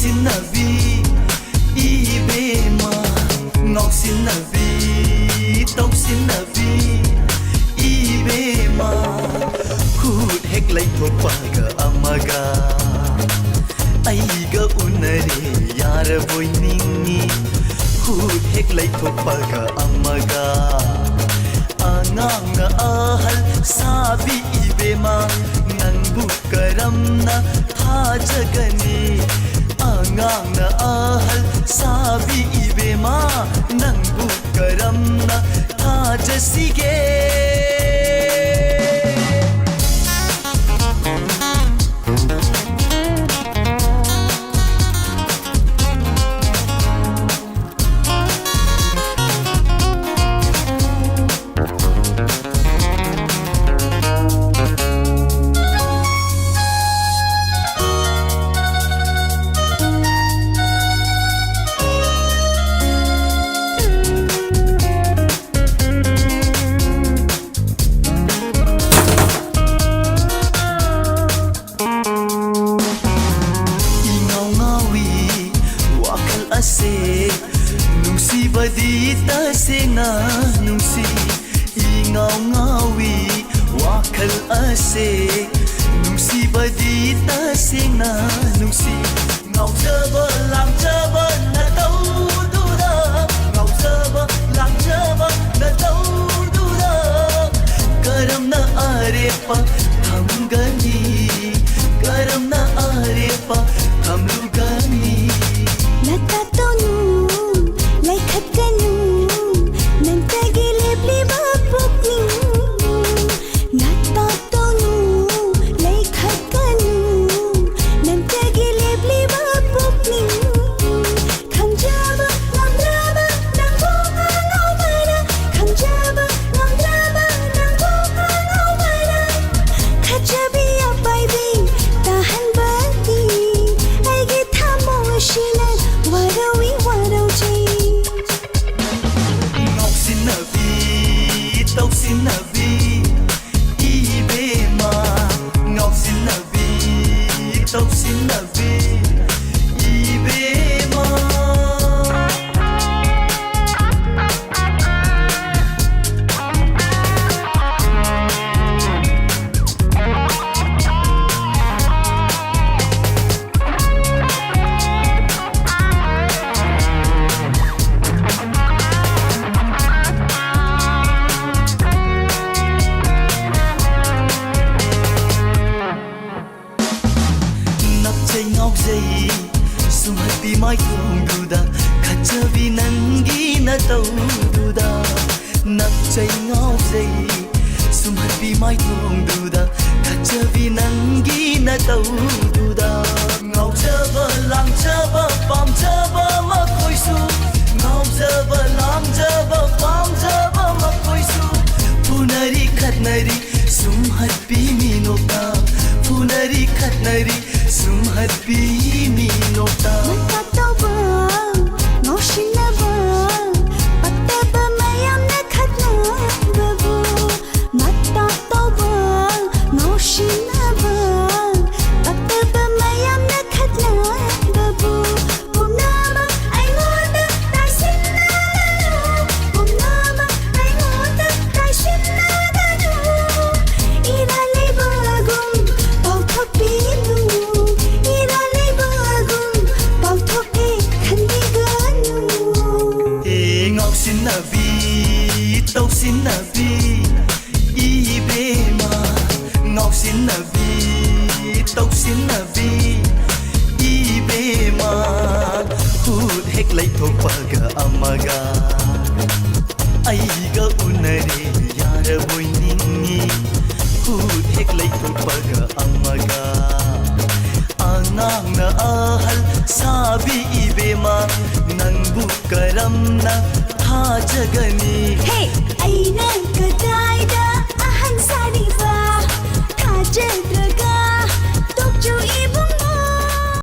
ꯉꯥꯎꯁꯤꯟꯅꯕꯤ 이베마 ꯉꯥꯎꯁꯤꯟꯅꯕꯤ ꯇꯧꯁꯤꯟꯅꯕꯤ 이베마 ꯍꯨꯠ ꯍꯦꯛ ꯂꯩꯊꯣꯛꯄꯒ ꯑꯃꯒ ꯑꯩꯒ ꯎꯅꯔꯦ ꯌꯥꯔꯕꯣꯏ ꯅꯤꯡꯉꯤ ꯍꯨꯠ ꯍꯦꯛ ꯂꯩꯊꯣꯛꯄꯒ ꯑꯃꯒ ꯑꯉꯥꯡꯅ ꯑꯍꯜ ꯁꯥꯕꯤ 이베마 ꯅꯪꯕꯨ ꯀꯔꯝꯅ ꯊꯥꯖꯒꯅꯤ ꯑꯉꯥꯡꯅ ꯑꯍꯜ ꯁꯥꯕꯤ 이베마 ꯅꯪꯕꯨ ꯀꯔꯝꯅ ꯊꯥꯖꯁꯤꯒꯦ ꯅꯨꯡꯁꯤꯕꯗꯤ ꯇꯁꯦꯡꯅ ꯅꯨꯡꯁꯤ ꯏꯉꯥꯎ ꯉꯥꯎꯏ ꯋꯥꯈꯜ ꯑꯁꯦ ꯅꯨꯡꯁꯤꯕꯗꯤ ꯇꯁꯦꯡꯅ ꯅꯨꯡꯁꯤ ꯉꯥꯎꯖꯕ ꯂꯥꯡꯖꯕ ꯅꯇꯧꯗꯨꯗ ꯉꯥꯎꯖꯕ ꯂꯥꯡꯖꯕ ꯅꯇꯧꯗꯨꯗ ꯀꯔꯝꯅ ꯑꯔꯦꯞꯄ ꯊꯝꯒꯅꯤ ꯀꯔꯝꯅ ꯑꯔꯦꯞꯄ ꯊꯝꯂꯨꯒꯅꯤ 나타떠누 laikhatganu nantagi lebliba pukning natatonu laikhatganu nantagi lebliba pukning khamjaba ngamdraba nangbo angawbara khamjaba ngamdraba nangbo angawbara khachabi apaibi tahanbati aigi thamoshina warawi warawji ꯉꯥꯎꯁꯤꯟꯅꯕꯤ ꯇꯧꯁꯤꯟꯅꯕꯤ 이베마 ꯉꯥꯎꯁꯤꯟꯅꯕꯤ ꯇꯧꯁꯤꯟꯅꯕꯤ 이베마 ꯉꯥꯎꯖꯩ ꯁꯨꯝꯍꯠꯄꯤ ꯃꯥꯏꯊꯣꯡꯗꯨꯗ ꯈꯠꯆꯕꯤ ꯅꯪꯒꯤ ꯅꯇꯧꯗꯨꯗ ꯅꯞꯆꯩ ꯉꯥꯎꯖꯩ ꯁꯨꯝꯍꯠꯄꯤ ꯃꯥꯏꯊꯣꯡꯗꯨꯗ ꯈꯠꯆꯕꯤ ꯅꯪꯒꯤ ꯅꯇꯧꯗꯨꯗ ꯉꯥꯎꯖꯕ ꯂꯥꯡꯖꯕ ꯄꯥꯝꯖꯕ ꯃꯈꯣꯏꯁꯨ ꯉꯥꯎꯖꯕ ꯂꯥꯡꯖꯕ ꯄꯥꯝꯖꯕ ꯃꯈꯣꯏꯁꯨ ꯐꯨꯅꯔꯤ ꯈꯠꯅꯔꯤ ꯁꯨꯝꯍꯠꯄꯤ ꯃꯤꯅꯣꯛꯇ ꯐꯨꯅꯔꯤ ꯈꯠꯅꯔꯤ ꯁꯨꯝꯍꯠꯄꯤ ꯃꯤꯅꯣꯛꯇ natatawba ngawshinaba pattaba mayamna khatnababu natatawba ngawshinaba pattaba mayamna khatnababu pumnama aingonda taisinaganu pumnama aingonda taisinaganu iralibagum pauthapinu ꯉꯥꯎꯁꯤꯟꯅꯕꯤ ꯇꯧꯁꯤꯟꯅꯕꯤ 이베마 ꯉꯥꯎꯁꯤꯟꯅꯕꯤ ꯇꯧꯁꯤꯟꯅꯕꯤ 이베마 ꯍꯨꯠ ꯍꯦꯛ ꯂꯩꯊꯣꯛꯄꯒ ꯑꯃꯒ ꯑꯩꯒ ꯎꯅꯔꯦ ꯌꯥꯔꯕꯣꯏ ꯅꯤꯡꯉꯤ ꯍꯨꯠ ꯍꯦꯛ ꯂꯩꯊꯣꯛꯄꯒ ꯑꯃꯒ ꯑꯉꯥꯡꯅ ꯑꯍꯜ ꯁꯥꯕꯤ 이베마 ꯅꯪꯕꯨ ꯀꯔꯝꯅ ꯊꯥꯖꯒꯅꯤ Hey, aina kadai